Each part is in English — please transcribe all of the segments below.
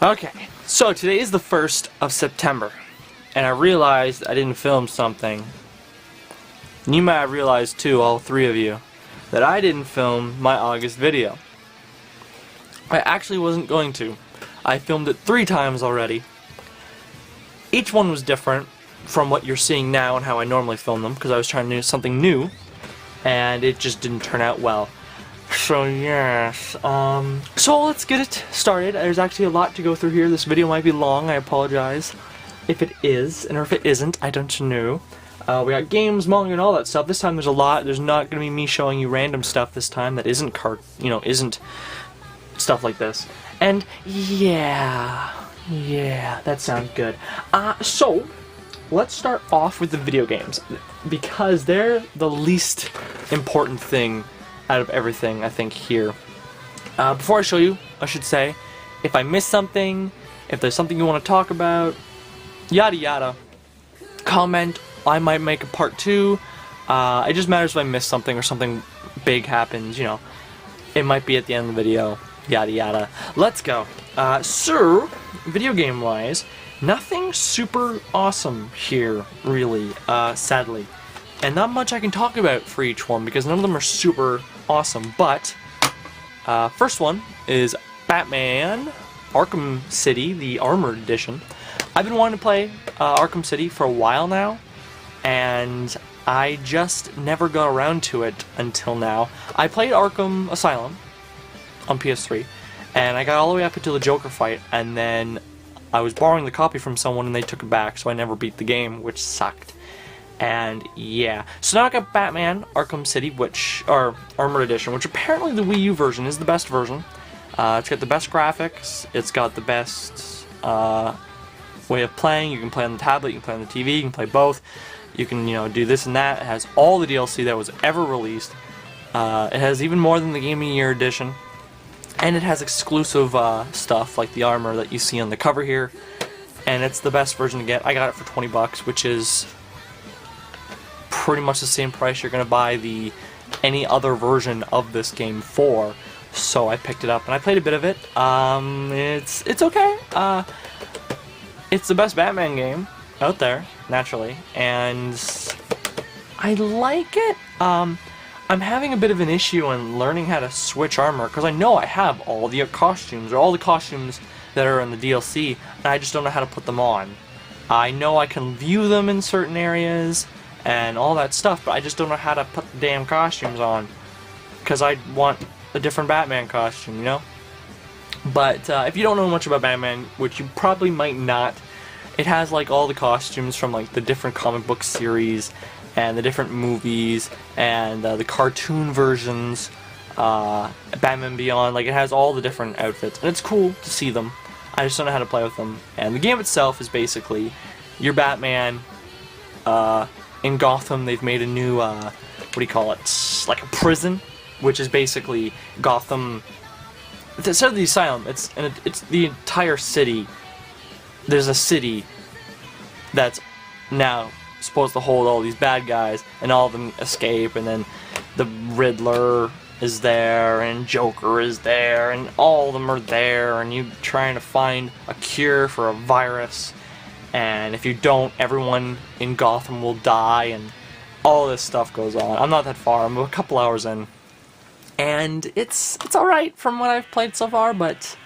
Okay, so today is the 1st of September, and I realized I didn't film something. And you might have realized too, all three of you, that I didn't film my August video. I actually wasn't going to. I filmed it 3 times already. Each one was different from what you're seeing now and how I normally film them, because I was trying to do something new, and it just didn't turn out well. So yes, so let's get it started. There's actually a lot to go through here. This video might be long, I apologize if it is, and if it isn't, I don't know. We got games, manga, and all that stuff. This time there's a lot. There's not going to be me showing you random stuff this time that isn't isn't stuff like this. And yeah, that sounds good. So let's start off with the video games, because they're the least important thing out of everything, I think, here. Before I show you, I should say, if I miss something, if there's something you want to talk about, yada yada, comment. I might make a part 2. It just matters if I miss something or something big happens, you know. It might be at the end of the video, yada yada. Let's go. So, video game wise, nothing super awesome here, really, sadly. And not much I can talk about for each one, because none of them are super awesome. But, first one is Batman Arkham City, the Armored Edition. I've been wanting to play Arkham City for a while now, and I just never got around to it until now. I played Arkham Asylum on PS3, and I got all the way up until the Joker fight, and then I was borrowing the copy from someone and they took it back, so I never beat the game, which sucked. And yeah, so now I got Batman Arkham City, Armored Edition, which apparently the Wii U version is the best version. It's got the best graphics, it's got the best way of playing. You can play on the tablet, you can play on the TV, you can play both. You can, do this and that. It has all the DLC that was ever released. It has even more than the Game of the Year edition. And it has exclusive stuff like the armor that you see on the cover here. And it's the best version to get. I got it for 20 bucks, which is pretty much the same price you're going to buy any other version of this game for. So I picked it up and I played a bit of it. It's okay. It's the best Batman game out there, naturally, and I like it. I'm having a bit of an issue in learning how to switch armor, because I know I have all the costumes, or all the costumes that are in the DLC, and I just don't know how to put them on. I know I can view them in certain areas, and all that stuff, but I just don't know how to put the damn costumes on, because I want a different Batman costume, you know? But if you don't know much about Batman, which you probably might not, it has like all the costumes from like the different comic book series and the different movies and the cartoon versions, Batman Beyond. Like, it has all the different outfits, and it's cool to see them. I just don't know how to play with them. And the game itself is basically you're Batman in Gotham. They've made a new what do you call it? Like a prison, which is basically Gotham. Instead of the asylum, it's the entire city. There's a city that's now supposed to hold all these bad guys, and all of them escape, and then the Riddler is there, and Joker is there, and all of them are there, and you're trying to find a cure for a virus, and if you don't, everyone in Gotham will die, and all this stuff goes on. I'm not that far, I'm a couple hours in, and it's alright from what I've played so far, but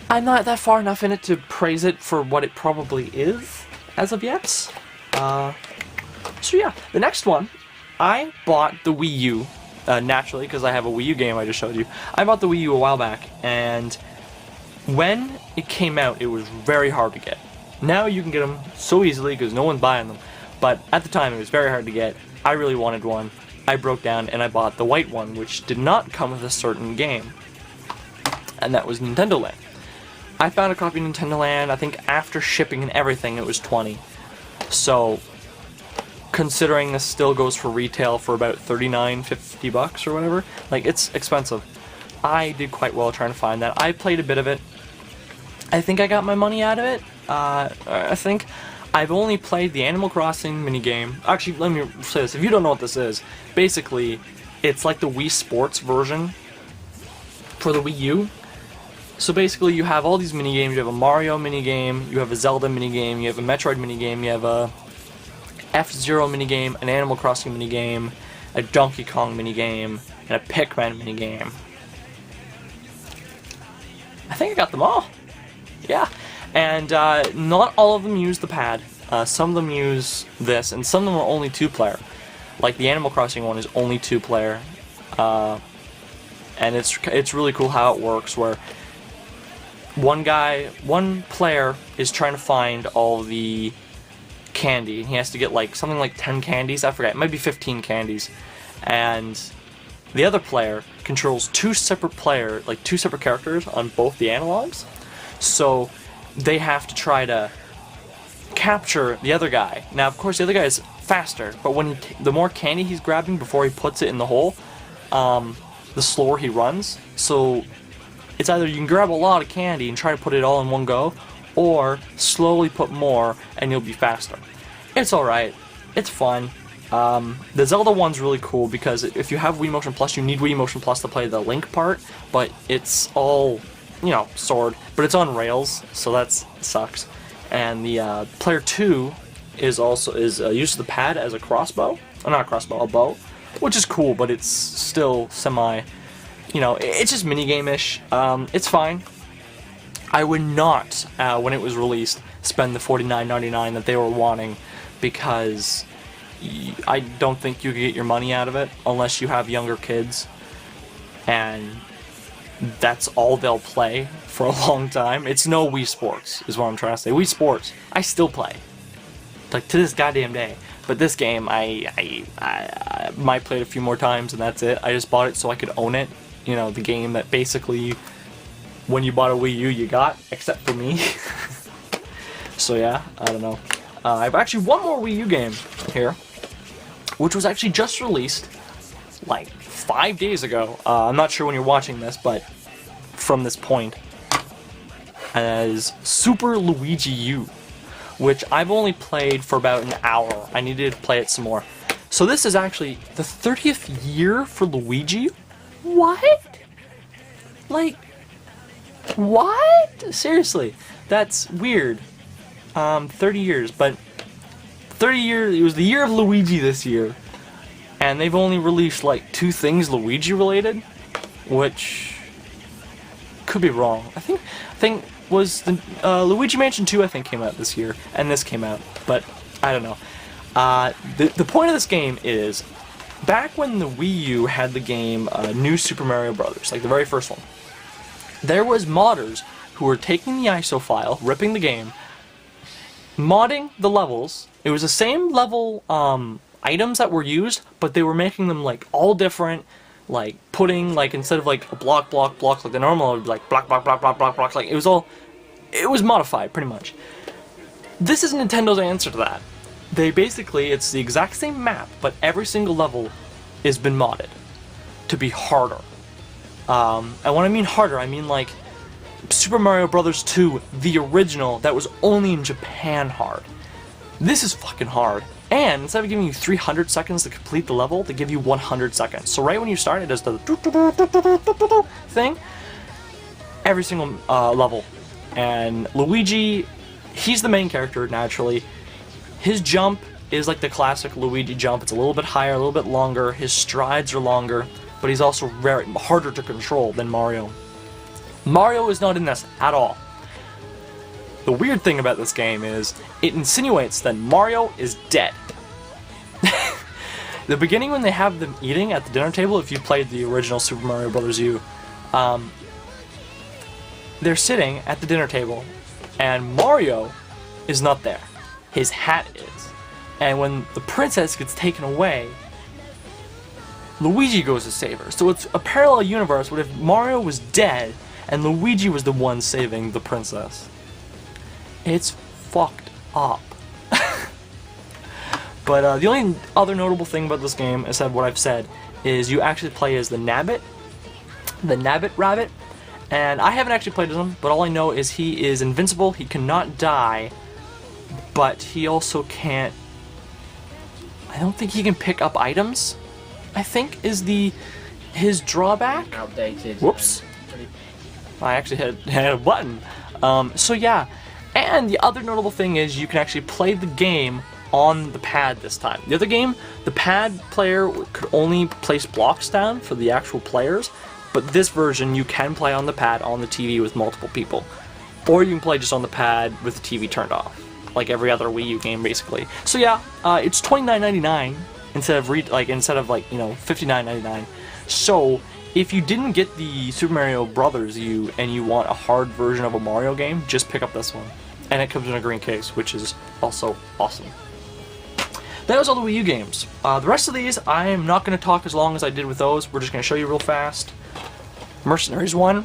I'm not that far enough in it to praise it for what it probably is, as of yet. So yeah, the next one, I bought the Wii U, naturally, because I have a Wii U game I just showed you. I bought the Wii U a while back, and when it came out, it was very hard to get. Now you can get them so easily, because no one's buying them, but at the time it was very hard to get. I really wanted one. I broke down and I bought the white one, which did not come with a certain game, and that was Nintendo Land. I found a copy of Nintendo Land. I think after shipping and everything, it was 20. So, considering this still goes for retail for about 39, 50 bucks or whatever, like, it's expensive. I did quite well trying to find that. I played a bit of it. I think I got my money out of it. I think I've only played the Animal Crossing minigame. Actually, let me say this. If you don't know what this is, basically, it's like the Wii Sports version for the Wii U. So basically you have all these minigames. You have a Mario minigame, you have a Zelda minigame, you have a Metroid minigame, you have a F-Zero minigame, an Animal Crossing minigame, a Donkey Kong minigame, and a Pikmin minigame. I think I got them all. Yeah. And not all of them use the pad. Some of them use this, and some of them are only 2-player. Like the Animal Crossing one is only 2-player. And it's really cool how it works, where one player is trying to find all the candy. He has to get like something like 10 candies, I forget, it might be 15 candies. And the other player controls two separate characters on both the analogs. So they have to try to capture the other guy. Now, of course, the other guy is faster, but when the more candy he's grabbing before he puts it in the hole, the slower he runs. So it's either you can grab a lot of candy and try to put it all in one go, or slowly put more and you'll be faster. It's alright. It's fun. The Zelda one's really cool because if you have Wii Motion Plus, you need Wii Motion Plus to play the Link part, but it's all, you know, sword, but it's on rails, so that sucks. And the player 2 is uses the pad as a crossbow, or not a crossbow, a bow, which is cool, but it's still semi, you know, it's just minigame-ish. It's fine. I would not, when it was released, spend the $49.99 that they were wanting, because I don't think you could get your money out of it unless you have younger kids, and that's all they'll play for a long time. It's no Wii Sports, is what I'm trying to say. Wii Sports, I still play, like to this goddamn day. But this game, I might play it a few more times, and that's it. I just bought it so I could own it. You know, the game that basically, when you bought a Wii U, you got, except for me. So yeah, I don't know. I have actually one more Wii U game here, which was actually just released like 5 days ago. I'm not sure when you're watching this, but from this point, as Super Luigi U, which I've only played for about an hour. I needed to play it some more. So this is actually the 30th year for Luigi. What? Like, what? Seriously, that's weird. 30 years, but 30 years, it was the year of Luigi this year, and they've only released like 2 things Luigi related, which could be wrong. I think was the Luigi Mansion 2 I think came out this year, and this came out, but I don't know. The point of this game is, back when the Wii U had the game New Super Mario Bros., like the very first one, there was modders who were taking the ISO file, ripping the game, modding the levels. It was the same level items that were used, but they were making them like all different, like putting, like instead of like a block like the normal, it would be like block, like it was modified pretty much. This is Nintendo's answer to that. They basically, it's the exact same map, but every single level has been modded to be harder. And when I mean harder, I mean like Super Mario Bros. 2, the original, that was only in Japan hard. This is fucking hard. And instead of giving you 300 seconds to complete the level, they give you 100 seconds. So right when you start, it does the thing. Every single level. And Luigi, he's the main character, naturally. His jump is like the classic Luigi jump. It's a little bit higher, a little bit longer. His strides are longer, but he's also very harder to control than Mario. Mario is not in this at all. The weird thing about this game is, it insinuates that Mario is dead. The beginning when they have them eating at the dinner table, if you played the original Super Mario Bros. U, they're sitting at the dinner table, and Mario is not there. His hat is. And when the princess gets taken away, Luigi goes to save her. So it's a parallel universe, what if Mario was dead, and Luigi was the one saving the princess. It's fucked up. But the only other notable thing about this game, aside what I've said, is you actually play as the Nabbit Rabbit, and I haven't actually played as him, but all I know is he is invincible, he cannot die, but he also can't, I don't think he can pick up items, I think is his drawback. Outdated. Whoops. I actually had a button. So yeah, and the other notable thing is you can actually play the game on the pad this time. The other game, the pad player could only place blocks down for the actual players, but this version you can play on the pad on the TV with multiple people. Or you can play just on the pad with the TV turned off, like every other Wii U game basically. So yeah, it's $29.99 instead of $59.99. So if you didn't get the Super Mario Brothers U and you want a hard version of a Mario game, just pick up this one. And it comes in a green case, which is also awesome. That was all the Wii U games. The rest of these, I am not going to talk as long as I did with those. We're just going to show you real fast. Mercenaries 1.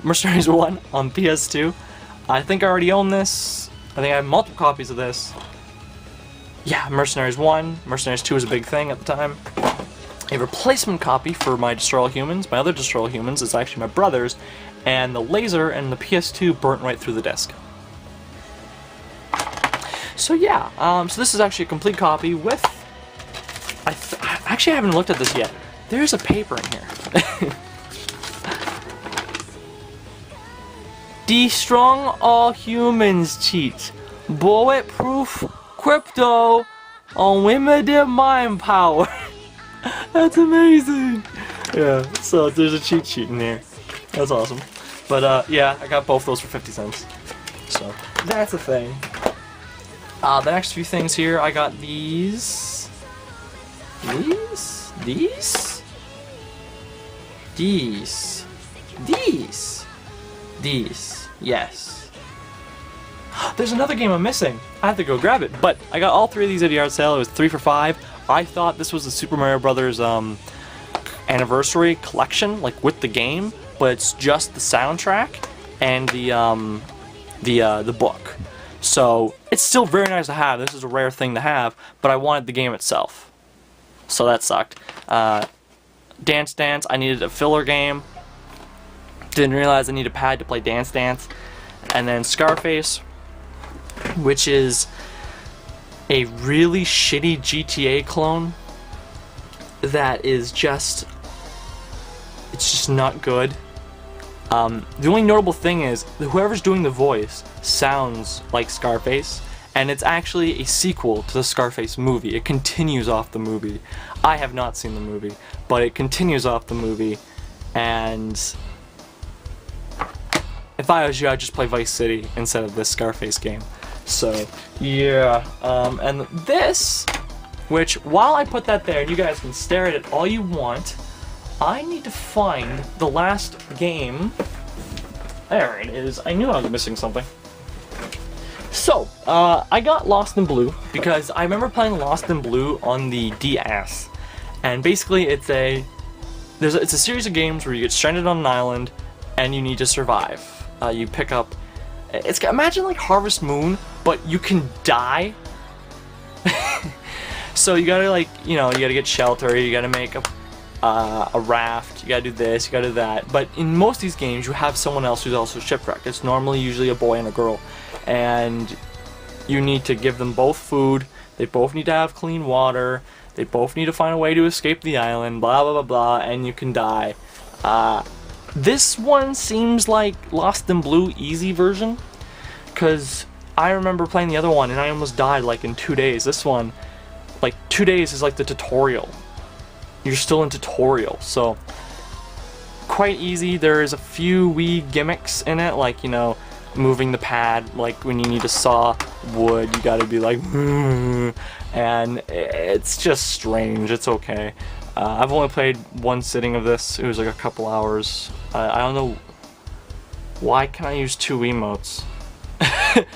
Mercenaries 1 on PS2. I think I already own this. I think I have multiple copies of this. Yeah, Mercenaries 1. Mercenaries 2 was a big thing at the time. A replacement copy for my Destroy All Humans. My other Destroy All Humans is actually my brother's. And the laser and the PS2 burnt right through the disc. So yeah, so this is actually a complete copy with... I actually haven't looked at this yet. There's a paper in here. Destroy All Humans cheat. Bulletproof crypto. Unlimited mind power. That's amazing. Yeah, so there's a cheat sheet in here. That's awesome. But yeah, I got both those for 50 cents. So that's a thing. The next few things here, I got these. These. Yes. There's another game I'm missing. I have to go grab it. But I got all three of these at a yard sale. It was 3 for $5. I thought this was the Super Mario Brothers anniversary collection, like with the game, but it's just the soundtrack and the book. So it's still very nice to have. This is a rare thing to have, but I wanted the game itself. So that sucked. Dance Dance, I needed a filler game. Didn't realize I needed a pad to play Dance Dance. And then Scarface, which is a really shitty GTA clone that is just... it's just not good. The only notable thing is that whoever's doing the voice sounds like Scarface, and it's actually a sequel to the Scarface movie. It continues off the movie. I have not seen the movie, but it continues off the movie, and if I was you, I'd just play Vice City instead of this Scarface game. So, yeah. And this, which, while I put that there, and you guys can stare at it all you want, I need to find the last game. There it is. I knew I was missing something. So, I got Lost in Blue because I remember playing Lost in Blue on the DS. And basically it's a series of games where you get stranded on an island and you need to survive. You pick up... imagine like Harvest Moon, but you can die. So you gotta you gotta get shelter, you gotta make a raft, you gotta do this, you gotta do that. But in most of these games, you have someone else who's also shipwrecked. It's normally usually a boy and a girl. And you need to give them both food, they both need to have clean water, they both need to find a way to escape the island, blah blah blah blah, and you can die. This one seems like Lost in Blue easy version, because I remember playing the other one and I almost died like in 2 days. This one, like 2 days is like the tutorial. You're still in tutorial, so quite easy. There is a few wee gimmicks in it, like, moving the pad, like when you need to saw wood, you gotta be like, and it's just strange. It's okay. I've only played one sitting of this. It was like a couple hours. I don't know why can I use 2 emotes. It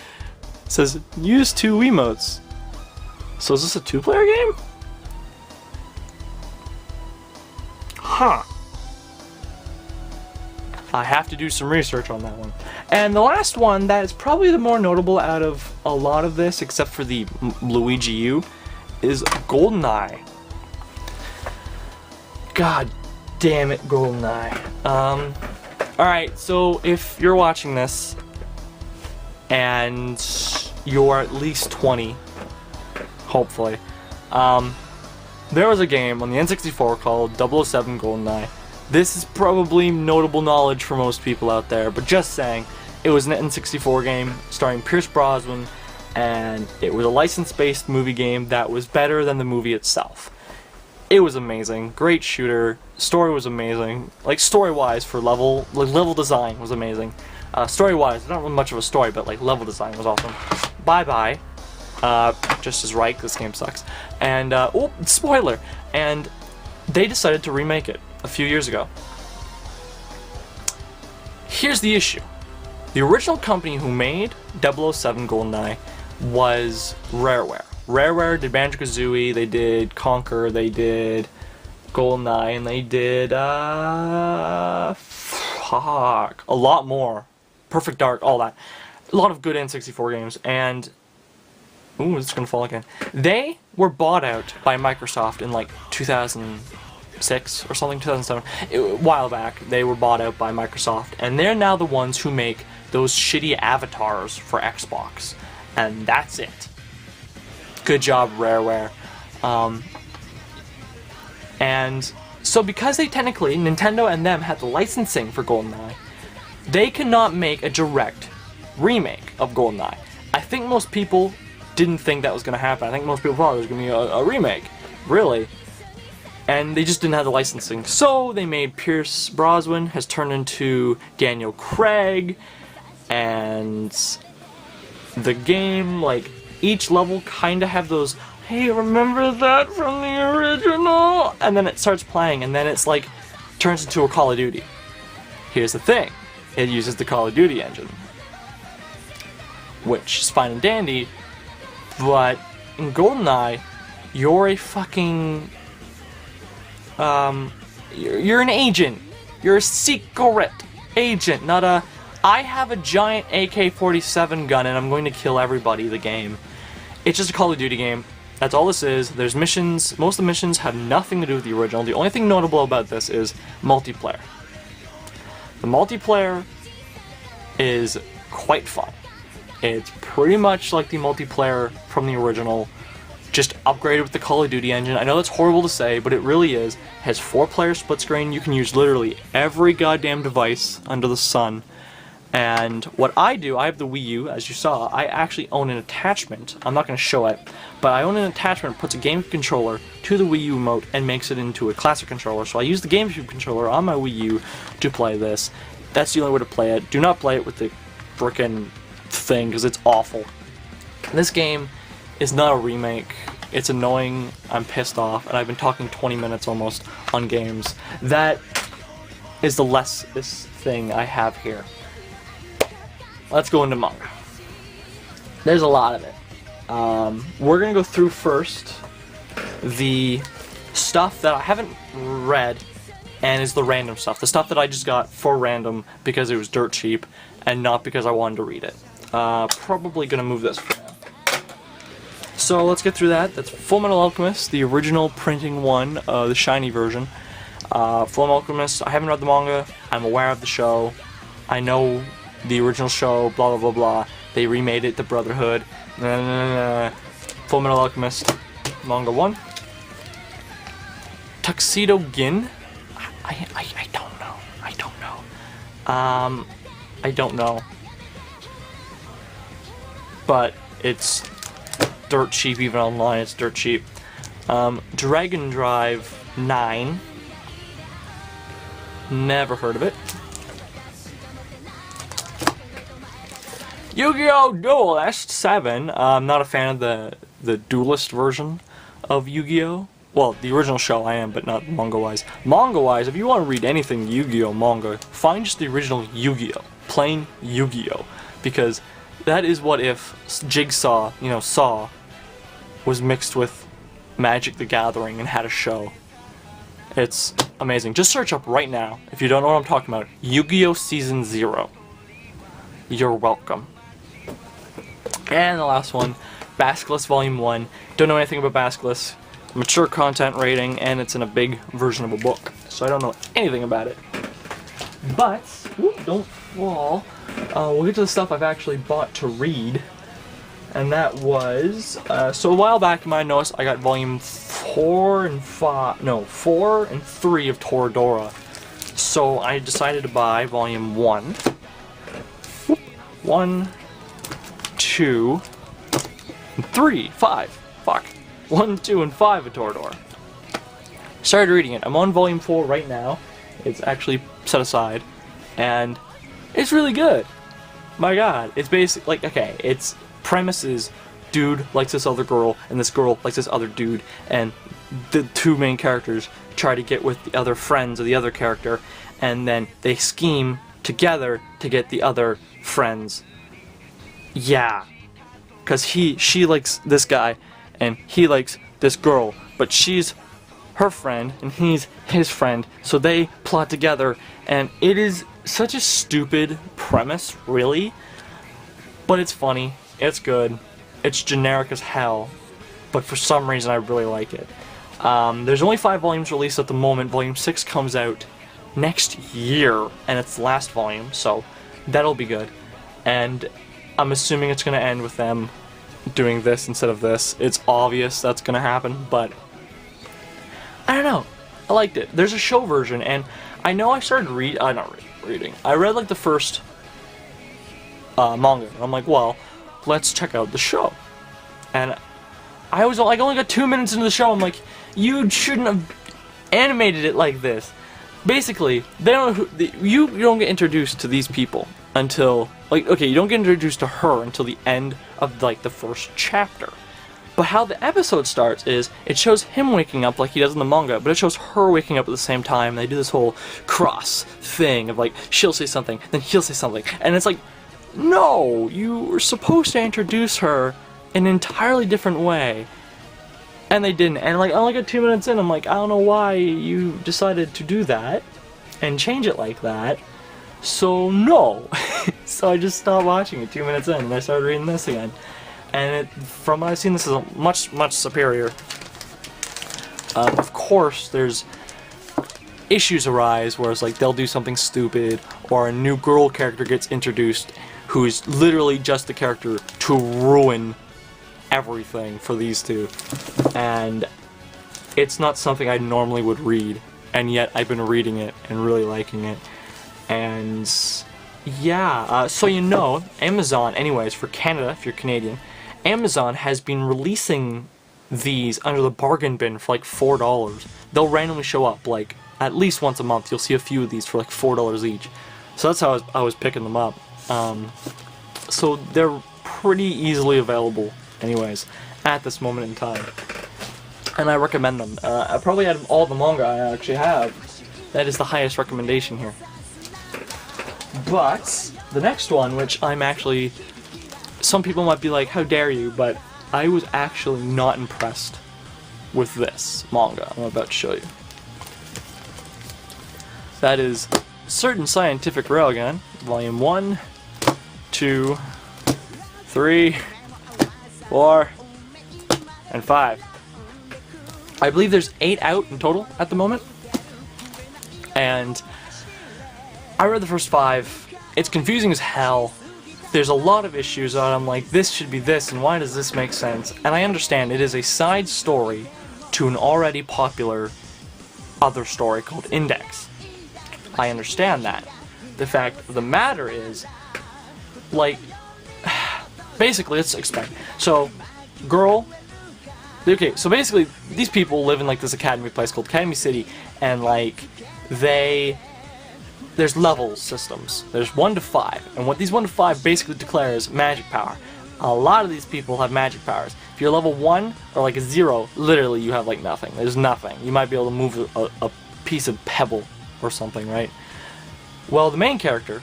says use 2 emotes. So is this a 2-player game? Huh. I have to do some research on that one. And the last one that is probably the more notable out of a lot of this, except for the Luigi U, is GoldenEye. God damn it, GoldenEye. Alright, so if you're watching this and you're at least 20, hopefully, there was a game on the N64 called 007 GoldenEye This is probably notable knowledge for most people out there, but just saying, it was an N64 game starring Pierce Brosnan, and it was a license-based movie game that was better than the movie itself. It was amazing, great shooter, story was amazing, like story-wise for level design was amazing. Story-wise, not really much of a story, but like level design was awesome. Bye-bye. Just as right, this game sucks. And, oh, spoiler! And they decided to remake it a few years ago. Here's the issue. The original company who made 007 GoldenEye was Rareware. Rareware did Banjo-Kazooie, they did Conquer, they did GoldenEye, and they did, a lot more. Perfect Dark, all that. A lot of good N64 games, and ooh, it's gonna fall again. They were bought out by Microsoft in like 2006 or something, 2007. A while back, they were bought out by Microsoft, and they're now the ones who make those shitty avatars for Xbox. And that's it. Good job, Rareware. And so because they technically, Nintendo and them had the licensing for GoldenEye, they cannot make a direct remake of GoldenEye. I think most people didn't think that was going to happen. I think most people thought it was going to be a remake. Really. And they just didn't have the licensing. So they made Pierce Brosnan has turned into Daniel Craig, and the game, like, each level kind of have those, hey, remember that from the original? And then it starts playing, and then it's like, turns into a Call of Duty. Here's the thing. It uses the Call of Duty engine, which is fine and dandy, but in GoldenEye, you're a fucking, you're an agent. You're a secret agent, not a, I have a giant AK-47 gun and I'm going to kill everybody, the game. It's just a Call of Duty game. That's all this is. There's missions. Most of the missions have nothing to do with the original. The only thing notable about this is multiplayer. The multiplayer is quite fun. It's pretty much like the multiplayer from the original, just upgraded with the Call of Duty engine. I know that's horrible to say, but it really is. It has 4-player split screen. You can use literally every goddamn device under the sun. And what I do, I have the Wii U, as you saw. I actually own an attachment. I'm not going to show it, but I own an attachment that puts a game controller to the Wii U remote and makes it into a classic controller. So I use the GameCube controller on my Wii U to play this. That's the only way to play it. Do not play it with the frickin' thing, because it's awful. This game is not a remake. It's annoying. I'm pissed off, and I've been talking 20 minutes almost on games. That is the this thing I have here. Let's go into manga. There's a lot of it. We're gonna go through first the stuff that I haven't read, and is the random stuff. The stuff that I just got for random because it was dirt cheap, and not because I wanted to read it. Probably gonna move this for now. So let's get through that. That's Fullmetal Alchemist, the original printing one, the shiny version. Fullmetal Alchemist, I haven't read the manga. I'm aware of the show. I know the original show, blah blah blah blah. They remade it, the Brotherhood. Fullmetal Alchemist, manga 1. Tuxedo Gin? I don't know. I don't know. I don't know. But it's dirt cheap, even online it's dirt cheap. Dragon Drive 9. Never heard of it. Yu-Gi-Oh! Duelist 7. I'm not a fan of the Duelist version of Yu-Gi-Oh! Well, the original show I am, but not manga-wise. Manga-wise, if you want to read anything Yu-Gi-Oh! Manga, find just the original Yu-Gi-Oh! Plain Yu-Gi-Oh! Because that is what if Jigsaw, you know, Saw, was mixed with Magic the Gathering and had a show. It's amazing. Just search up right now, if you don't know what I'm talking about, Yu-Gi-Oh! Season 0. You're welcome. And the last one, Basculus Volume 1. Don't know anything about Basculus. Mature content rating, and it's in a big version of a book. So I don't know anything about it. But, whoop, don't fall. We'll get to the stuff I've actually bought to read. And that was, so a while back in my notes, I got volume 4 and 5, no, 4 and 3 of Toradora. So I decided to buy volume 1. 1, 2, 3, 5. Fuck. 1, 2, and 5 of Toradora. Started reading it. I'm on volume 4 right now. It's actually set aside. And it's really good. My god. It's basically, like, okay, its premise is dude likes this other girl, and this girl likes this other dude, and the two main characters try to get with the other friends of the other character, and then they scheme together to get the other friends. Yeah. Because she likes this guy, and he likes this girl, but she's her friend, and he's his friend, so they plot together, and it is such a stupid premise, really, but it's funny, it's good, it's generic as hell, but for some reason I really like it. There's only 5 volumes released at the moment. Volume 6 comes out next year, and it's the last volume, so that'll be good, and I'm assuming it's going to end with them doing this instead of this. It's obvious that's going to happen, but I don't know. I liked it. There's a show version, and I know I started reading. I read like the first manga, and I'm like, well, let's check out the show. And I was like, only got 2 minutes into the show. I'm like, you shouldn't have animated it like this. Basically, you don't get introduced to these people until, like, okay, you don't get introduced to her until the end of like the first chapter. But how the episode starts is, it shows him waking up like he does in the manga, but it shows her waking up at the same time. They do this whole cross thing of like, she'll say something, then he'll say something. And it's like, no, you were supposed to introduce her in an entirely different way. And they didn't. And like, I only got 2 minutes in, I'm like, I don't know why you decided to do that and change it like that. So no. So I just stopped watching it 2 minutes in, and I started reading this again. And from what I've seen, this is a much superior. Of course, there's issues arise where it's like they'll do something stupid, or a new girl character gets introduced who's literally just the character to ruin everything for these two. And it's not something I normally would read, and yet I've been reading it and really liking it. And yeah, so you know, Amazon, anyways, for Canada, if you're Canadian, Amazon has been releasing these under the bargain bin for like $4. They'll randomly show up like at least once a month. You'll see a few of these for like $4 each. So that's how I was picking them up. So they're pretty easily available anyways at this moment in time. And I recommend them. I probably out of all the manga I actually have, that is the highest recommendation here. But the next one, which I'm actually, some people might be like, how dare you, but I was actually not impressed with this manga I'm about to show you. That is Certain Scientific Railgun, Volume 1, 2, 3, 4, and 5. I believe there's 8 out in total at the moment. And I read the first 5. It's confusing as hell. There's a lot of issues on it. I'm like, this should be this, and why does this make sense? And I understand it is a side story to an already popular other story called Index. I understand that. The fact of the matter is, like, basically, let's expect. So, girl, okay, so basically, these people live in like this academy place called Academy City, and like, there's level systems. There's 1 to 5, and what these 1 to 5 basically declares magic power. A lot of these people have magic powers. If you're level 1 or like a 0, literally you have like nothing. There's nothing. You might be able to move a piece of pebble or something, right? Well, the main character,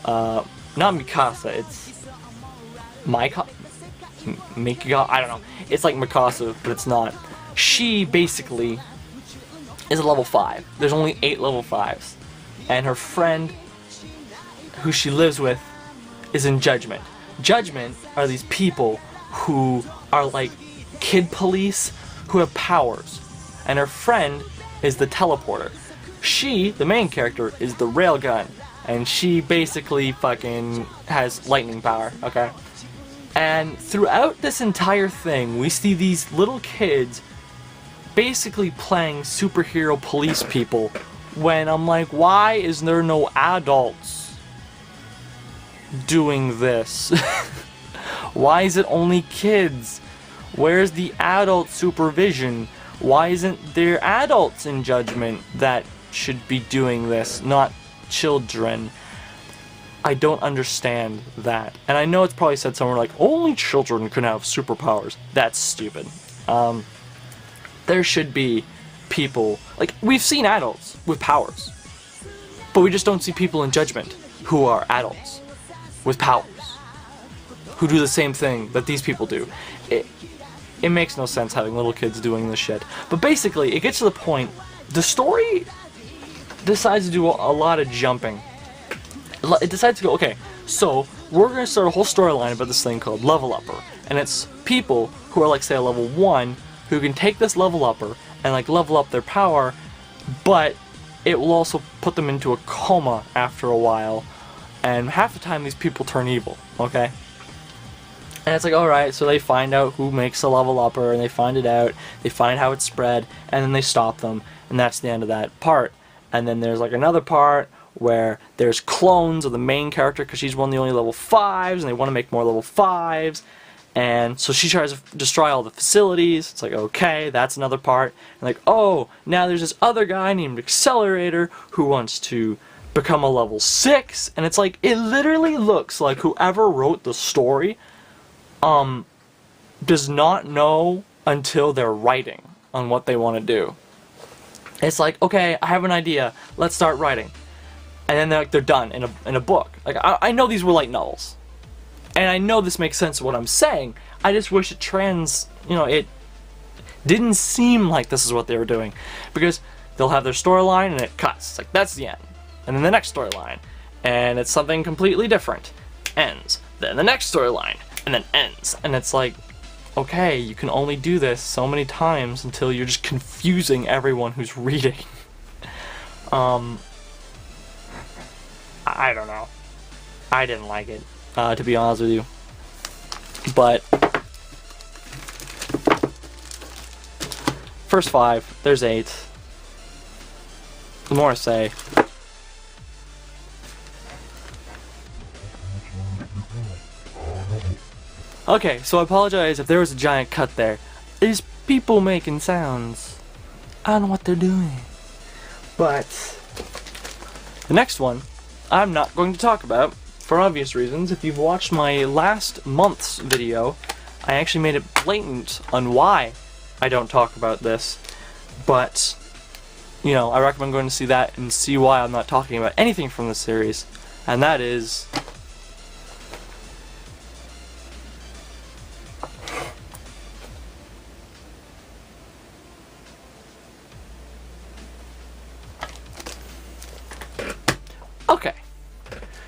not Mikasa, it's Mikasa, I don't know. It's like Mikasa, but it's not. She basically is a level 5. There's only 8 level 5s. And her friend, who she lives with, is in Judgment. Judgment are these people who are like kid police who have powers. And her friend is the teleporter. She, the main character, is the railgun. And she basically fucking has lightning power, okay? And throughout this entire thing, we see these little kids basically playing superhero police people when I'm like, why is there no adults doing this? Why is it only kids? Where's the adult supervision? Why isn't there adults in judgment that should be doing this, not children? I don't understand that. And I know it's probably said somewhere like, only children can have superpowers. That's stupid. There should be people, like, we've seen adults with powers, but we just don't see people in judgment who are adults with powers, who do the same thing that these people do. It makes no sense having little kids doing this shit. But basically, it gets to the point, the story decides to do a lot of jumping. It decides to go, okay, so we're going to start a whole storyline about this thing called Level Upper. And it's people who are, like, say, a level 1, who can take this Level Upper and, like, level up their power, but it will also put them into a coma after a while. And half the time, these people turn evil, okay? And it's like, alright, so they find out who makes a Level Upper, and they find it out, they find how it's spread, and then they stop them, and that's the end of that part. And then there's, like, another part where there's clones of the main character because she's one of the only level 5s and they want to make more level 5s, and so she tries to destroy all the facilities. It's like, okay, that's another part. And like, oh, now there's this other guy named Accelerator who wants to become a level 6, and it's like, it literally looks like whoever wrote the story does not know until they're writing on what they want to do. It's like, okay, I have an idea, let's start writing. And then they're done in a book. Like, I know these were light novels, and I know this makes sense of what I'm saying. I just wish it didn't seem like this is what they were doing, because they'll have their storyline and it cuts. It's like, that's the end, and then the next storyline, and it's something completely different, ends. Then the next storyline, and then ends, and it's like, okay, you can only do this so many times until you're just confusing everyone who's reading. I don't know. I didn't like it, to be honest with you. But first 5, there's 8. The more I say. Okay, so I apologize if there was a giant cut there. There's people making sounds. I don't know what they're doing. But the next one, I'm not going to talk about, for obvious reasons. If you've watched my last month's video, I actually made it blatant on why I don't talk about this. But, you know, I recommend going to see that and see why I'm not talking about anything from the series. And that is... Okay.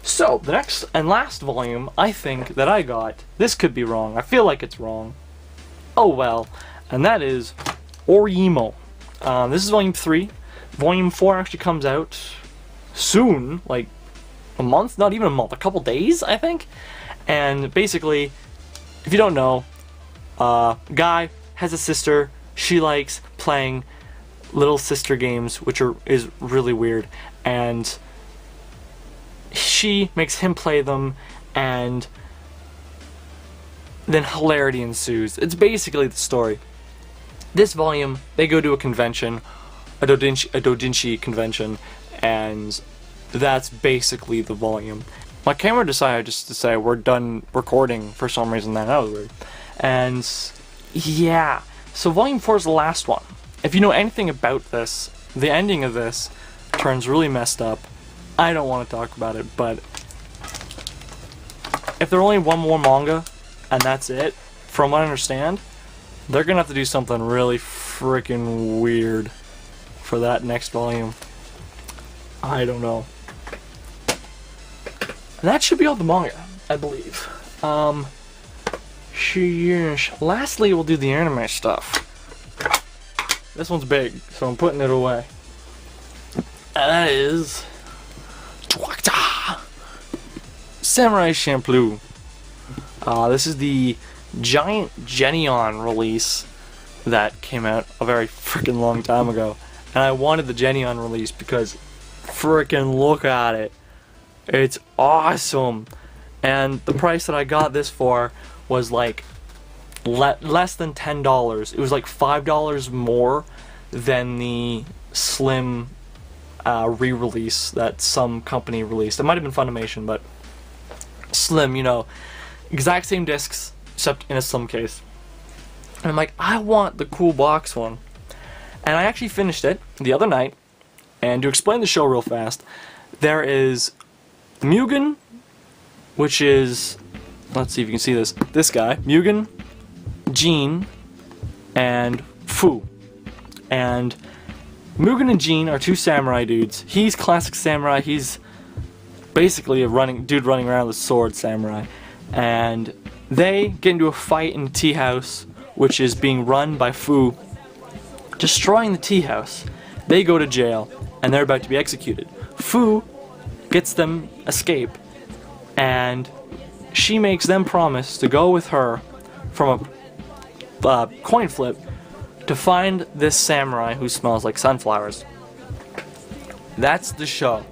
So, the next and last volume, I think, that I got, this could be wrong, I feel like it's wrong, oh well, and that is Orimo. This is volume 3, volume 4 actually comes out soon, like a month, not even a month, a couple days, I think, and basically, if you don't know, guy has a sister, she likes playing little sister games, which is really weird, and she makes him play them, and then hilarity ensues. It's basically the story. This volume, they go to a convention, a doujinshi convention, and that's basically the volume. My camera decided just to say we're done recording for some reason. That was weird. And yeah, so volume 4 is the last one. If you know anything about this, the ending of this turns really messed up. I don't want to talk about it, but if there's only one more manga, and that's it, from what I understand, they're gonna have to do something really freaking weird for that next volume. I don't know. And that should be all the manga, I believe. Lastly, we'll do the anime stuff. This one's big, so I'm putting it away. And that is... Samurai Champloo. This is the giant Genion release that came out a very freaking long time ago, and I wanted the Geneon release because freaking look at it. It's awesome. And the price that I got this for was like less than $10. It was like $5 more than the Slim re-release that some company released. It might have been Funimation, but Slim, you know, exact same discs except in a Slim case. And I'm like, I want the cool box one. And I actually finished it the other night. And to explain the show real fast, there is Mugen, which is, let's see if you can see this guy, Mugen, Jean, and Fu. And Mugen and Jean are two samurai dudes. He's classic samurai. He's basically a dude running around with sword samurai. And they get into a fight in the tea house, which is being run by Fu, destroying the tea house. They go to jail, and they're about to be executed. Fu gets them escape, and she makes them promise to go with her from a coin flip to find this samurai who smells like sunflowers. That's the show.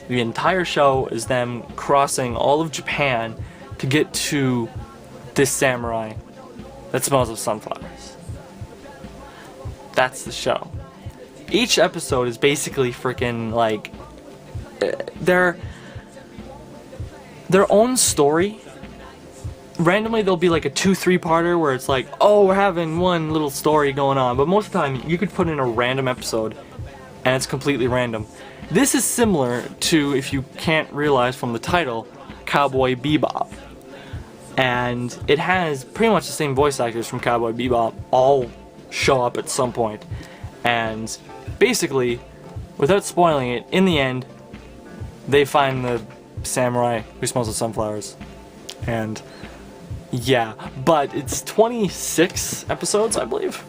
The entire show is them crossing all of Japan to get to this samurai that smells of sunflowers. That's the show. Each episode is basically freaking like their own story. Randomly there'll be like a 2-3-parter where it's like, oh, we're having one little story going on, but most of the time you could put in a random episode and it's completely random. This is similar to, if you can't realize from the title, Cowboy Bebop. And it has pretty much the same voice actors from Cowboy Bebop all show up at some point. And basically, without spoiling it, in the end, they find the samurai who smells of sunflowers. And yeah, but it's 26 episodes, I believe.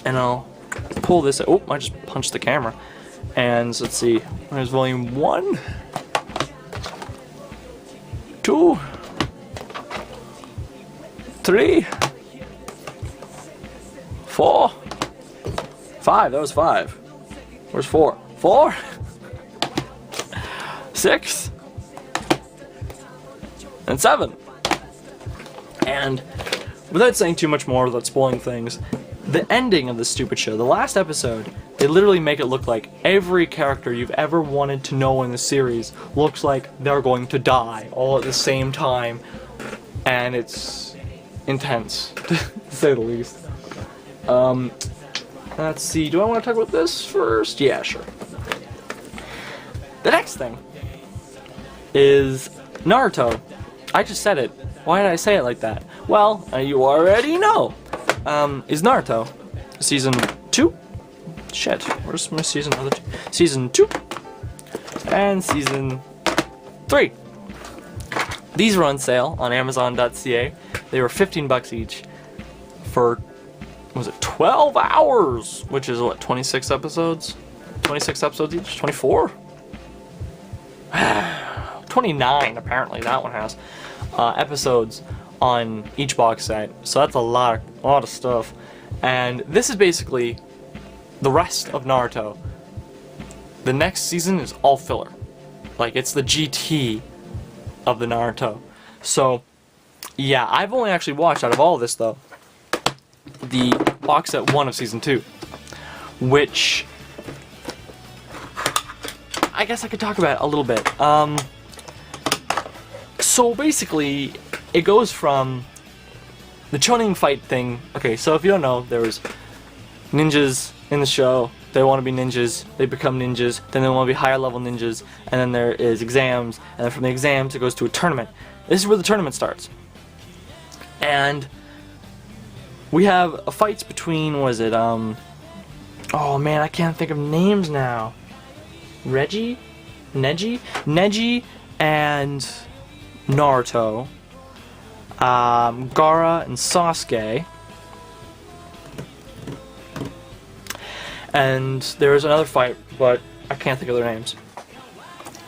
And I'll pull this. Oh, I just punched the camera. And let's see. There's volume 1, 2, 3, 4, 5. That was 5. Where's 4? 4, 6, and 7. And without saying too much more, without spoiling things, the ending of this stupid show, the last episode, they literally make it look like every character you've ever wanted to know in the series looks like they're going to die all at the same time. And it's intense, to say the least. Let's see, do I want to talk about this first? Yeah, sure. The next thing is Naruto. I just said it. Why did I say it like that? Well, you already know. Is Naruto season 2? Shit, where's my season? Season 2 and season 3. These were on sale on Amazon.ca. They were $15 each for, was it 12 hours? Which is what, 26 episodes? 26 episodes each? 24? 29 apparently that one has episodes on each box set, so that's a lot of stuff. And this is basically the rest of Naruto. The next season is all filler. Like, it's the GT of the Naruto. So yeah, I've only actually watched, out of all of this though, the box set 1 of season 2, which I guess I could talk about a little bit. So basically, it goes from the chonin fight thing. Okay, so if you don't know, there was ninjas in the show. They want to be ninjas, they become ninjas, then they want to be higher level ninjas, and then there is exams, and then from the exams it goes to a tournament. This is where the tournament starts. And we have fights between, was it, oh man, I can't think of names now. Neji and Naruto, Gaara and Sasuke, and there is another fight, but I can't think of their names.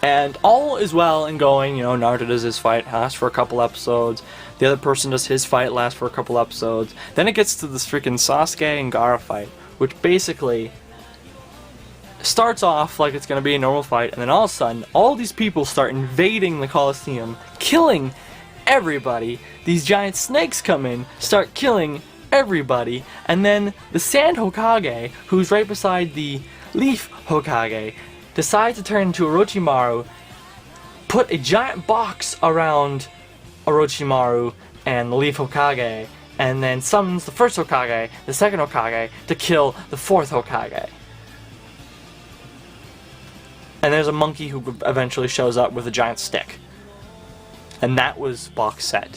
And all is well and going, you know, Naruto does his fight, lasts for a couple episodes, the other person does his fight, lasts for a couple episodes, then it gets to this freaking Sasuke and Gaara fight, which basically starts off like it's going to be a normal fight, and then all of a sudden, all these people start invading the Colosseum, killing everybody. These giant snakes come in, start killing everybody, and then the Sand Hokage, who's right beside the Leaf Hokage, decides to turn into Orochimaru, put a giant box around Orochimaru and the Leaf Hokage, and then summons the first Hokage, the second Hokage, to kill the fourth Hokage. And there's a monkey who eventually shows up with a giant stick. And that was box set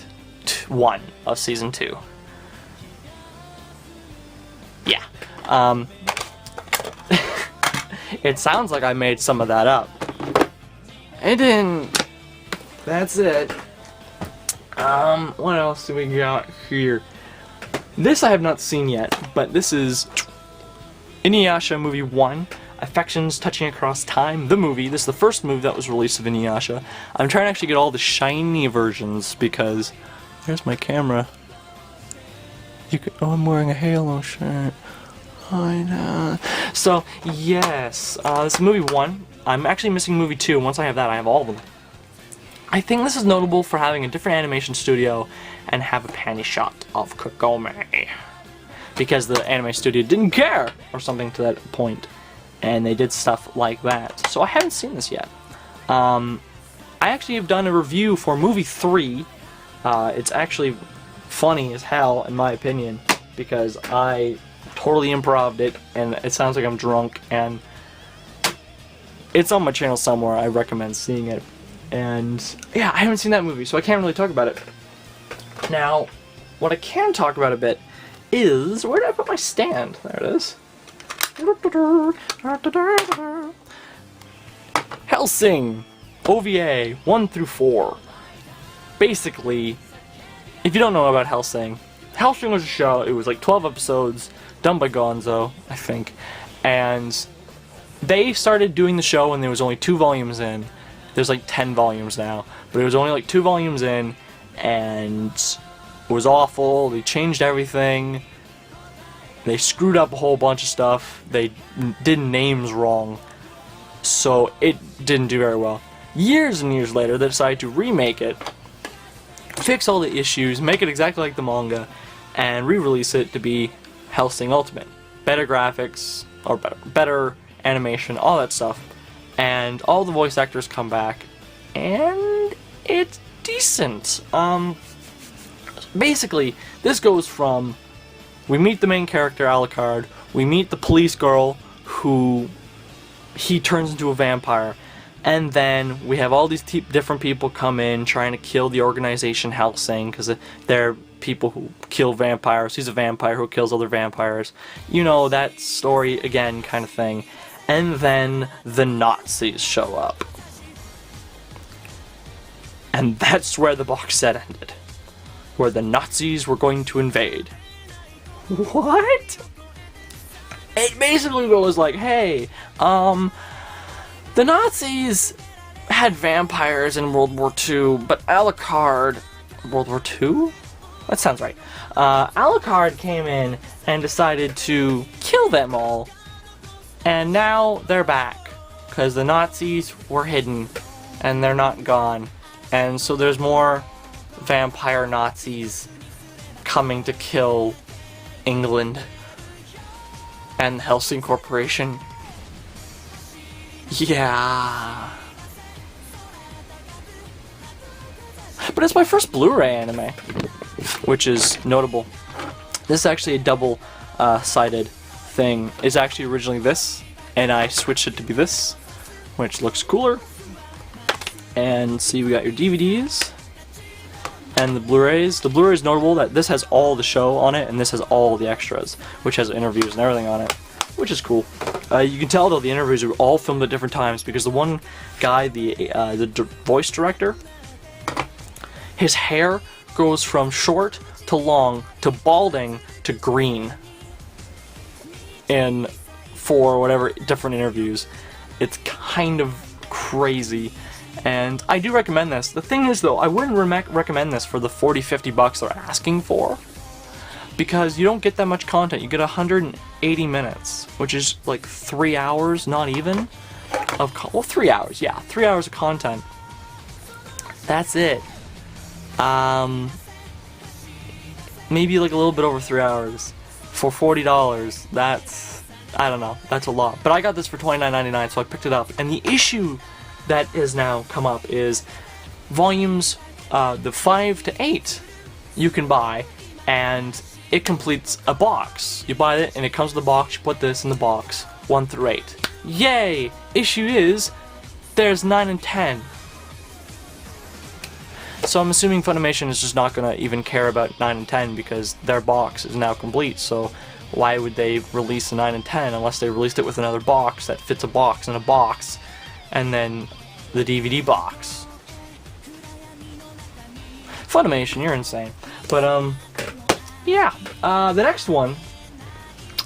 1 of Season 2. Yeah. It sounds like I made some of that up. I didn't. That's it. What else do we got here? This I have not seen yet, but this is Inuyasha Movie 1, Affections Touching Across Time, the movie. This is the first movie that was released of Inuyasha. I'm trying to actually get all the shiny versions because... There's my camera. Oh, I'm wearing a Halo shirt. I know. So, yes, this is movie 1. I'm actually missing movie 2. Once I have that, I have all of them. I think this is notable for having a different animation studio and have a panty shot of Kagome. Because the anime studio didn't care, or something to that point. And they did stuff like that. So I haven't seen this yet. I actually have done a review for movie 3. It's actually funny as hell, in my opinion, because I totally improv'd it, and it sounds like I'm drunk, and it's on my channel somewhere. I recommend seeing it. And yeah, I haven't seen that movie, so I can't really talk about it. Now, what I can talk about a bit is, where did I put my stand? There it is. Hellsing OVA 1 through 4. Basically, if you don't know about Hellsing was a show. It was like 12 episodes done by Gonzo, I think, and they started doing the show when there was only 2 volumes in. There's like 10 volumes now, but it was only like 2 volumes in, and it was awful. They changed everything. They screwed up a whole bunch of stuff. They did names wrong, so it didn't do very well. Years and years later, they decided to remake it, fix all the issues, make it exactly like the manga, and re-release it to be Hellsing Ultimate. Better graphics, or better animation, all that stuff. And all the voice actors come back, and it's decent. Basically, this goes from, we meet the main character, Alucard, we meet the police girl, who he turns into a vampire, and then we have all these different people come in trying to kill the organization Hellsing, because they're people who kill vampires. He's a vampire who kills other vampires. You know, that story again kind of thing. And then the Nazis show up. And that's where the box set ended. Where the Nazis were going to invade. What? It basically was like, hey, the Nazis had vampires in World War II, but Alucard... World War II? That sounds right. Alucard came in and decided to kill them all. And now they're back, because the Nazis were hidden, and they're not gone. And so there's more vampire Nazis coming to kill England and the Hellsing Corporation. Yeah. But it's my first Blu-ray anime, which is notable. This is actually a double-sided thing. Is actually originally this, and I switched it to be this, which looks cooler. And see, we got your DVDs and the Blu-rays. The Blu-ray is notable that this has all the show on it, and this has all the extras, which has interviews and everything on it, which is cool. You can tell though the interviews are all filmed at different times, because the one guy, the voice director, his hair goes from short to long to balding to green in 4 whatever different interviews. It's kind of crazy, and I do recommend this. The thing is though, I wouldn't recommend this for the $40-50 they're asking for, because you don't get that much content. You get 180 minutes, which is like 3 hours, not even, of, well, 3 hours, yeah, 3 hours of content. That's it. Maybe like a little bit over 3 hours for $40. That's, I don't know, that's a lot. But I got this for $29.99, so I picked it up. And the issue that has now come up is volumes, the 5 to 8 you can buy, and it completes a box. You buy it and it comes with the box, you put this in the box, 1 through 8. Yay! Issue is, there's 9 and 10. So I'm assuming Funimation is just not going to even care about 9 and 10 because their box is now complete, so why would they release a 9 and 10 unless they released it with another box that fits a box in a box, and then the DVD box. Funimation, you're insane. But, yeah, the next one,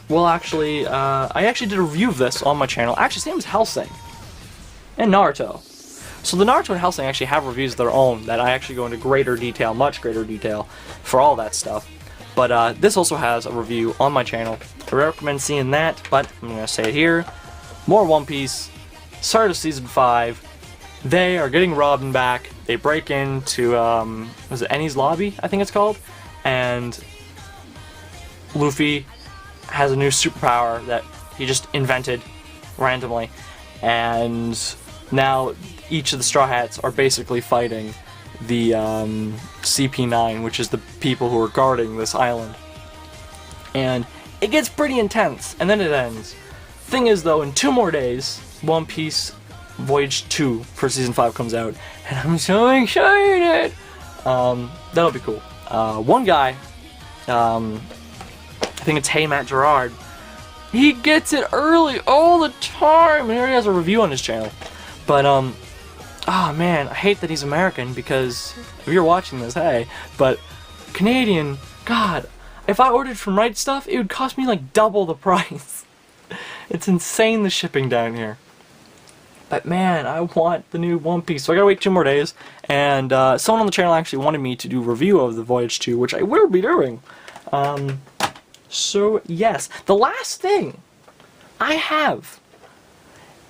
well, actually, I actually did a review of this on my channel. Actually, same as Hellsing and Naruto. So the Naruto and Hellsing actually have reviews of their own that I actually go into greater detail, much greater detail, for all that stuff. But this also has a review on my channel. I recommend seeing that, but I'm going to say it here. More One Piece, start of Season 5. They are getting Robin back. They break into, was it Eni's Lobby, I think it's called? And Luffy has a new superpower that he just invented randomly. And now each of the Straw Hats are basically fighting the CP9, which is the people who are guarding this island. And it gets pretty intense, and then it ends. Thing is, though, in 2 more days, One Piece Voyage 2 for Season 5 comes out, and I'm so excited! That'll be cool. One guy, I think it's Hey Matt Gerard, he gets it early all the time, and he already has a review on his channel. But, oh man, I hate that he's American, because if you're watching this, hey, but Canadian, God, if I ordered from Right Stuff, it would cost me like double the price. It's insane, the shipping down here. But man, I want the new One Piece, so I gotta wait 2 more days, and someone on the channel actually wanted me to do a review of the Voyage 2, which I will be doing. So yes, the last thing I have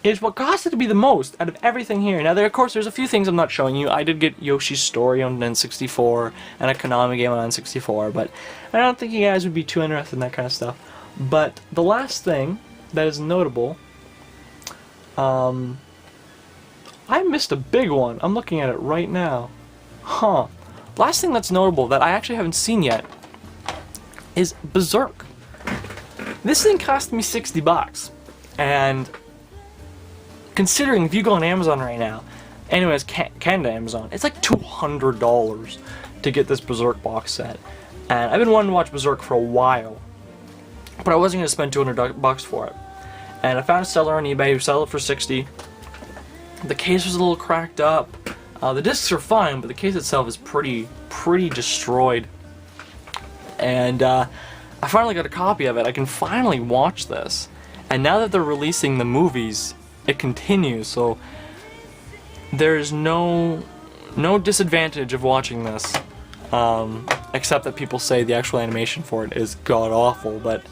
is what cost it to be the most out of everything here. Now, of course, there's a few things I'm not showing you. I did get Yoshi's Story on N64 and a Konami game on N64, but I don't think you guys would be too interested in that kind of stuff. But the last thing that is notable, I missed a big one. I'm looking at it right now. Huh. Last thing that's notable that I actually haven't seen yet is Berserk. This thing cost me $60, and considering if you go on Amazon right now, anyways, Canada Amazon, it's like $200 to get this Berserk box set. And I've been wanting to watch Berserk for a while, but I wasn't going to spend $200 for it. And I found a seller on eBay who sold it for $60. The case was a little cracked up. The discs are fine, but the case itself is pretty destroyed. And I finally got a copy of it. I can finally watch this. And now that they're releasing the movies, it continues, so there's no disadvantage of watching this, except that people say the actual animation for it is god-awful, but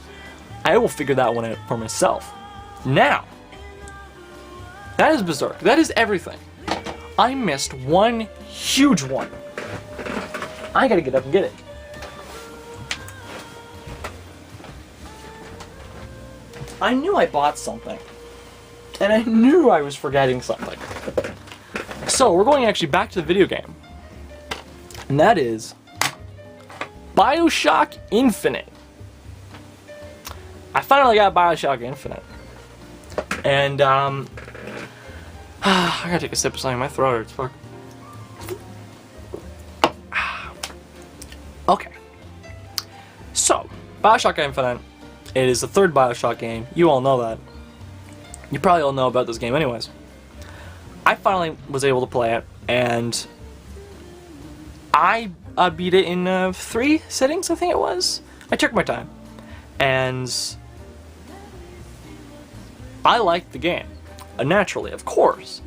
I will figure that one out for myself. Now, that is Berserk. That is everything. I missed one huge one. I gotta get up and get it. I knew I bought something. And I knew I was forgetting something. So, we're going actually back to the video game. And that is BioShock Infinite. I finally got BioShock Infinite. And, I gotta take a sip of something. My throat hurts. Fuck. Okay. So, BioShock Infinite. It is the 3rd BioShock game. You all know that. You probably all know about this game anyways. I finally was able to play it, and I beat it in 3 sittings, I think it was. I took my time. And I liked the game. Naturally, of course.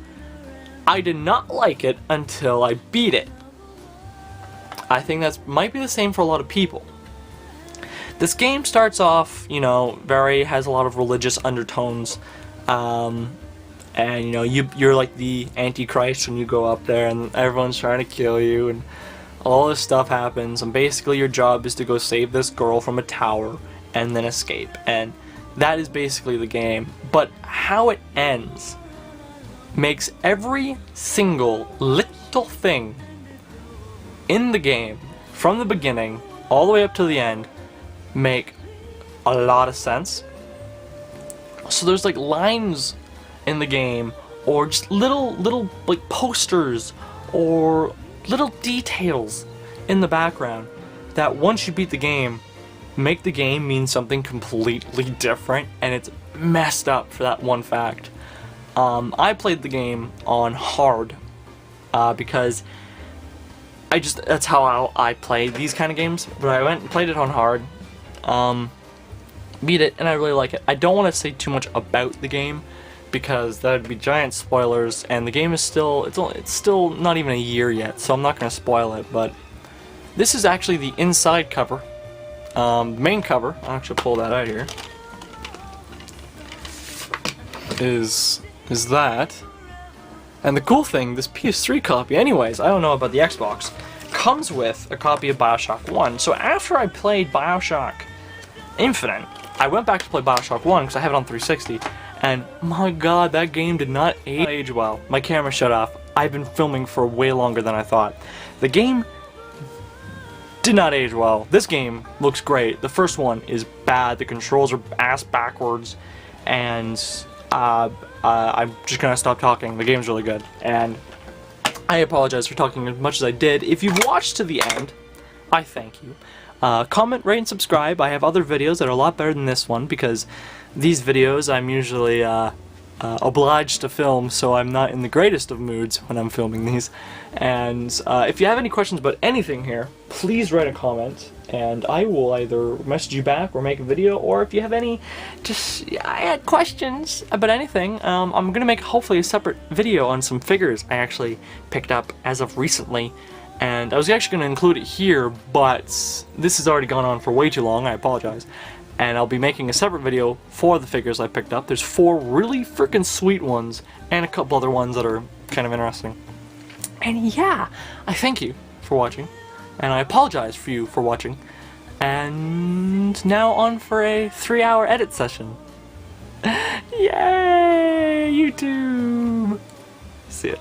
I did not like it until I beat it. I think that might be the same for a lot of people. This game starts off, you know, has a lot of religious undertones, and you know, you're like the Antichrist when you go up there, and everyone's trying to kill you, and all this stuff happens, and basically your job is to go save this girl from a tower and then escape, and that is basically the game. But how it ends makes every single little thing in the game, from the beginning all the way up to the end, make a lot of sense. So there's like lines in the game, or just little like posters, or little details in the background that once you beat the game, make the game mean something completely different, and it's messed up for that one fact. I played the game on hard because that's how I play these kind of games, but I went and played it on hard, beat it, and I really like it. I don't want to say too much about the game because that would be giant spoilers, and the game is still, it's still not even a year yet, so I'm not going to spoil it. But this is actually the inside cover, main cover. I'll actually pull that out here. Is that, and the cool thing, this PS3 copy, anyways, I don't know about the Xbox, comes with a copy of BioShock 1. So after I played BioShock Infinite, I went back to play BioShock 1 because I have it on 360, and my god, that game did not age well. My camera shut off. I've been filming for way longer than I thought. The game did not age well. This game looks great. The first one is bad. The controls are ass backwards, and I'm just gonna stop talking. The game's really good, and I apologize for talking as much as I did. If you've watched to the end, I thank you. Comment, rate, and subscribe. I have other videos that are a lot better than this one, because these videos I'm usually obliged to film, so I'm not in the greatest of moods when I'm filming these. And if you have any questions about anything here, please write a comment, and I will either message you back or make a video, or if you have any I had questions about anything, I'm gonna make hopefully a separate video on some figures I actually picked up as of recently. And I was actually going to include it here, but this has already gone on for way too long. I apologize. And I'll be making a separate video for the figures I picked up. There's 4 really freaking sweet ones, and a couple other ones that are kind of interesting. And yeah, I thank you for watching, and I apologize for you for watching. And now on for a 3-hour edit session. Yay, YouTube! See ya.